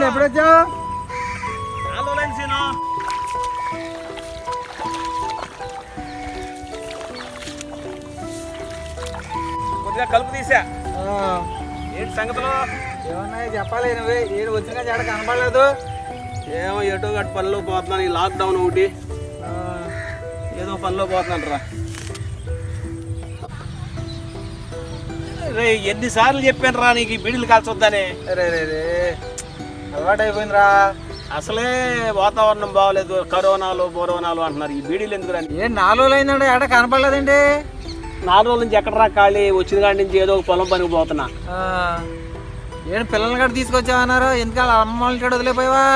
ఎప్పుడొచ్చావు? కొద్దిగా కలుపు తీసా. ఏంటి సంగతులు? ఏమన్నాయి చెప్పాలి. నువ్వే ఏడు వచ్చినా చెడ కనపడలేదు. ఏమో ఎటో గట్టు పనిలో పోతున్నాను. ఈ లాక్డౌన్ ఒకటి ఏదో పనిలో పోతున్నాను రా. రే ఎన్నిసార్లు చెప్పాను రా నీకు ఈ బీడీలు కాల్చొద్దని. రే రే రే అలవాటు అయిపోయిందిరా. అసలే వాతావరణం బాగోలేదు, కరోనాలు బోరోనాలు అంటున్నారు. ఈ బీడీలు ఎందుకు రండి? ఏం 4 రోజులు అయిందండి, ఎడ కనపడలేదండి. 4 రోజుల నుంచి ఎక్కడరా ఖాళీ, వచ్చిన కాడి నుంచి ఏదో ఒక పొలం పనికి పోతున్నా. ఏంటి పిల్లల్ని గట్ట తీసుకొచ్చావన్నారు? ఎందుకు వాళ్ళ అమ్మ వాళ్ళ ఇంటి వదిలేపోయావా?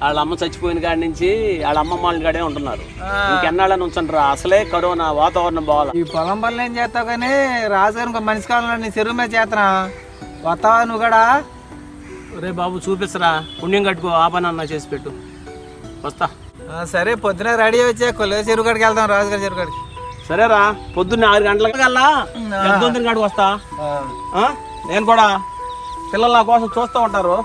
వాళ్ళ అమ్మ చచ్చిపోయిన కాడి నుంచి వాళ్ళ అమ్మమ్మ వాళ్ళ కాడే ఉంటున్నారు. ఇంకెన్నాళ్ళని ఉంచండి. అసలే కరోనా, వాతావరణం బాగాల. ఈ పొలం పనులు ఏం చేస్తావు కానీ రాజుగారు ఇంకో మనిషి కావాలని చెరువు మీద చేస్తున్నా. వస్తావా నువ్వు కూడా? రే బాబు చూపిస్తారా, పుణ్యం కట్టుకో, ఆ పని అన్న చేసి పెట్టు. వస్తా. సరే పొద్దున రెడీ వచ్చే కొల్లు చెరువు కాడికి వెళ్దాం, రాజుగారి చెరువు కాడికి. సరేరా, పొద్దున్న 6 గంటల కల్లా కాడికి వస్తా. నేను కూడా పిల్లలు నా కోసం చూస్తూ ఉంటారు.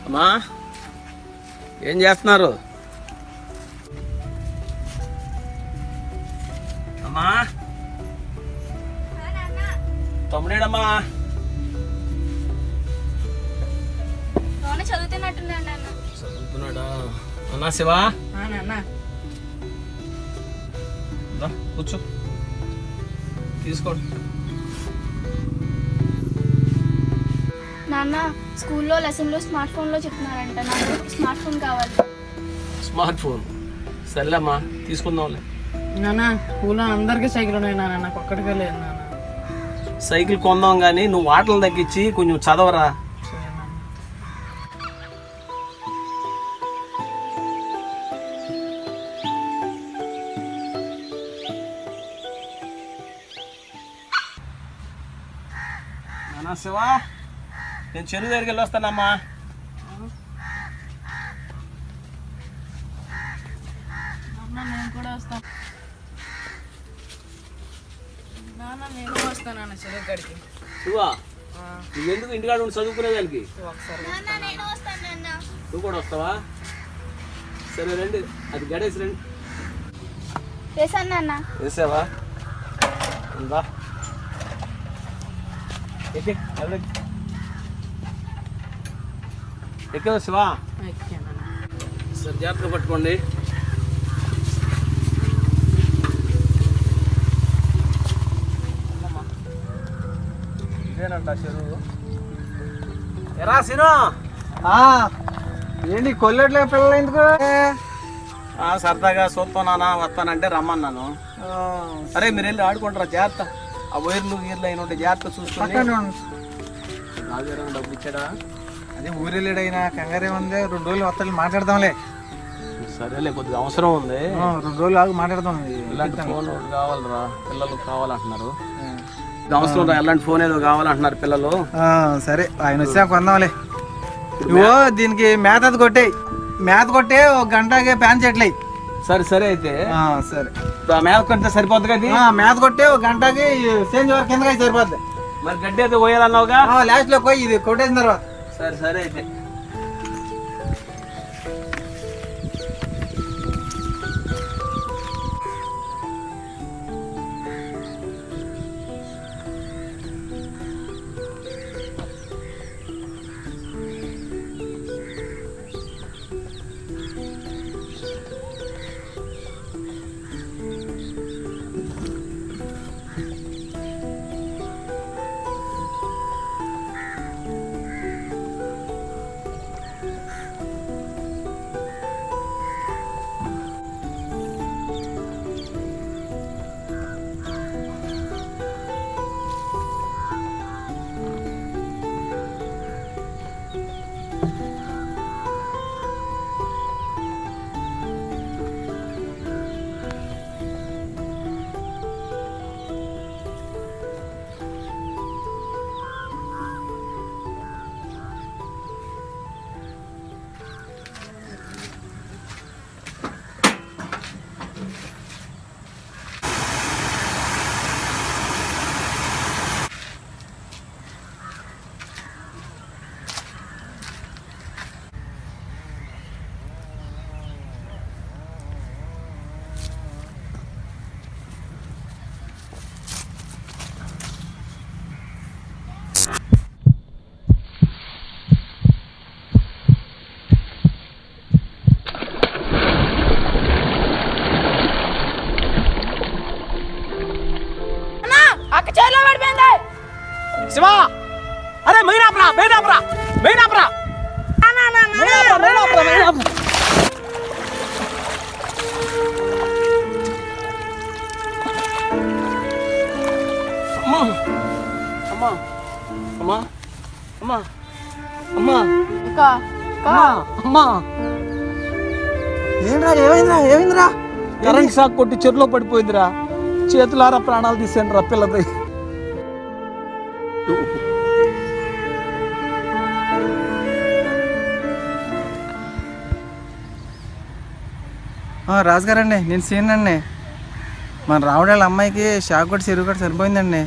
అమ్మా ఏం చేస్తున్నారు? అమ్మా తమ్ముడేడమ్మా? చదువుతున్నాడా? అన్నా శివా కూర్చో, తీసుకోండి. నాన్న స్కూల్లో లెసన్లో స్మార్ట్ ఫోన్లో చెప్తున్నారంట, నాకు స్మార్ట్ ఫోన్ కావాలి. స్మార్ట్ ఫోన్ సర్లేమ్మా, తీసుకుందాంలే. నాన్న స్కూల్లో అందరికీ సైకిల్ ఉన్నాయి నాన్న, నాకు ఒక్కడికే లేదు నాన్న. సైకిల్ కొందాం కానీ నువ్వు ఆటలు తగ్గించి కొంచెం చదవరా. నానా శివా, నేను చెరువు దగ్గరికి వెళ్ళి వస్తానమ్మా. నేను కూడా వస్తాను నాన్న, నేను వస్తాను చెరువు కాడికి. శివా నువ్వెందుకు ఇంటికాడ ఉండి చదువుకునే దానికి? నువ్వు కూడా వస్తావా? సరే రండి, అది గడేసి రండి. వేసావా? ఉందా ఎక్కదా శివా? సరే జాగ్రత్తగా పట్టుకోండి. ఇదేనంట చెరువు. ఎరా సిను, ఏంటి కొల్లెట్లే పిల్లలు ఎందుకు? సరదాగా చూస్తానా వస్తానంటే రమ్మన్నాను. అరే మీరు వెళ్ళి ఆడుకుంటారా? జాగ్రత్త, ఆ వైర్లు గీర్లు అయిన ఉంటే జాగ్రత్త చూసుకొని. రాజారావు డబ్బులు ఇచ్చాడా? అదే ఊరెళ్ళాడైనా కంగారే ఉంది. 2 రోజులు వస్తాను, మాట్లాడదాంలే. సరేలే, కొద్దిగా అవసరం ఉంది. 2 రోజులు ఆగి మాట్లాడదాం. ఇలాంటి ఫోన్ కావాలరా, పిల్లలు కావాలంటున్నారు. అవసరం రా, ఎలాంటి ఫోన్ ఏదో కావాలంటున్నారు పిల్లలు. సరే ఆయన వచ్చా కొందాంలే. ఇవో దీనికి మేత కొట్టాయి, మేత కొట్టే 1 గంటకే ప్యాన్ చెట్లయి. సరే సరే అయితే సరే మేత కొట్టే సరిపోద్ది కదా? మేత కొట్టే 1 గంటకి చేంజ్ వరకు కిందకి సరిపోద్ది. మరి గడ్డి అయితే పోయాలన్నావుగా? లాస్ట్ లో పోయి ఇది కొట్టేసిన తర్వాత. సరే సరే అయితే. అమ్మా అమ్మా అమ్మా అమ్మా ఇంకా అమ్మా ఏంద్రా ఏమైందిరా కరెంట్ షాక్ కొట్టి చెరులో పడిపోయిందిరా. చేతులారా ప్రాణాలు తీసాను రా పిల్లది. రాజుగారండి నేను సీన్ అండి. మన రావుడాళ్ళ అమ్మాయికి షాక్ కొట్టి చెరువు కూడా సరిపోయిందండి.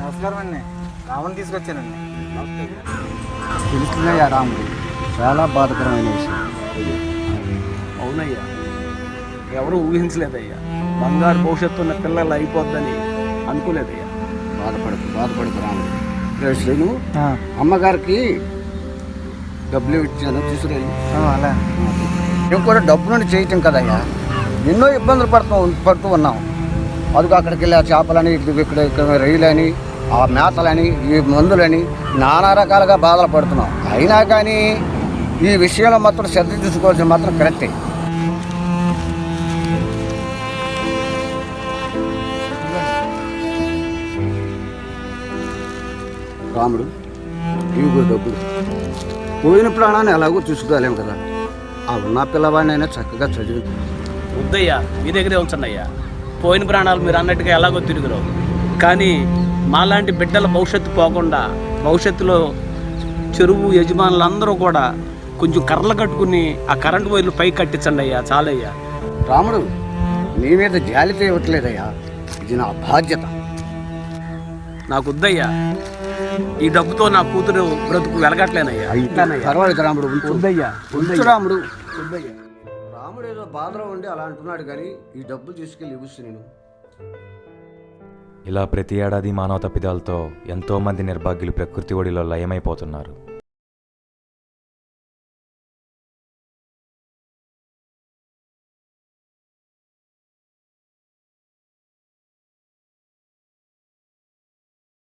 నమస్కారం అండి. రావణ్ తీసుకొచ్చానండి. తెలుస్తున్నాయా రాముడు, చాలా బాధకరమైన విషయం. అవునయ్యా, ఎవరు ఊహించలేదయ్యా. బంగారు భవిష్యత్తు ఉన్న పిల్లలు అయిపోద్దని అనుకోలేదయ్యా. బాధపడకు రాముడు. రేపు శ్రీను అమ్మగారికి డబ్బులు ఇచ్చాను, తీసుకురండి. అలా మేము కూడా డబ్బు నుండి చేయటం కదయ్యా, ఎన్నో ఇబ్బందులు పడుతూ ఉన్నాం. అదిగో అక్కడికి వెళ్ళి ఆ చేపలని, ఇక్కడ రైలని, ఆ మేతలని, ఈ మందులని నానా రకాలుగా బాధలు పడుతున్నాం. అయినా కానీ ఈ విషయంలో మాత్రం శ్రద్ధ తీసుకోవాల్సిన మాత్రం కరెక్టే. రాముడు, ఇవి డబ్బులు పోయిన ప్రాణాన్ని ఎలాగో చూసుకోలేము కదా. ఆ ఉన్న పిల్లవాడిని అయినా చక్కగా చదివి. వద్దయ్యా, మీ దగ్గరే ఉంచండి అయ్యా. పోయిన ప్రాణాలు మీరు అన్నట్టుగా ఎలాగో తిరుగురావు, కానీ మాలాంటి బిడ్డల భవిష్యత్తు పోకుండా భవిష్యత్తులో చెరువు యజమానులందరూ కూడా కొంచెం కర్రలు కట్టుకుని ఆ కరెంటు వైర్లు పైకి కట్టించండి అయ్యా. చాలయ్యా. రాముడు, నీ మీద జాలితో ఇవ్వట్లేదయ్యా, ఇది నా బాధ్యత. నాకు వద్దయ్యా, ఈ డబ్బుతో నా కూతురు బ్రతుకు వెలగట్లేనయ్యా. పర్వాలేదు రాముడు, వద్దయ్యా, ఉంచు రాముడు. రాముడు ఏదో బాధలో ఉండి అలా అంటున్నాడు, కానీ ఈ డబ్బులు తీసుకెళ్ళి ఇవ్వచ్చు నేను. ఇలా ప్రతి ఏడాది మానవ తప్పిదాలతో ఎంతోమంది నిర్భాగ్యులు ప్రకృతి ఒడిలో లయమైపోతున్నారు.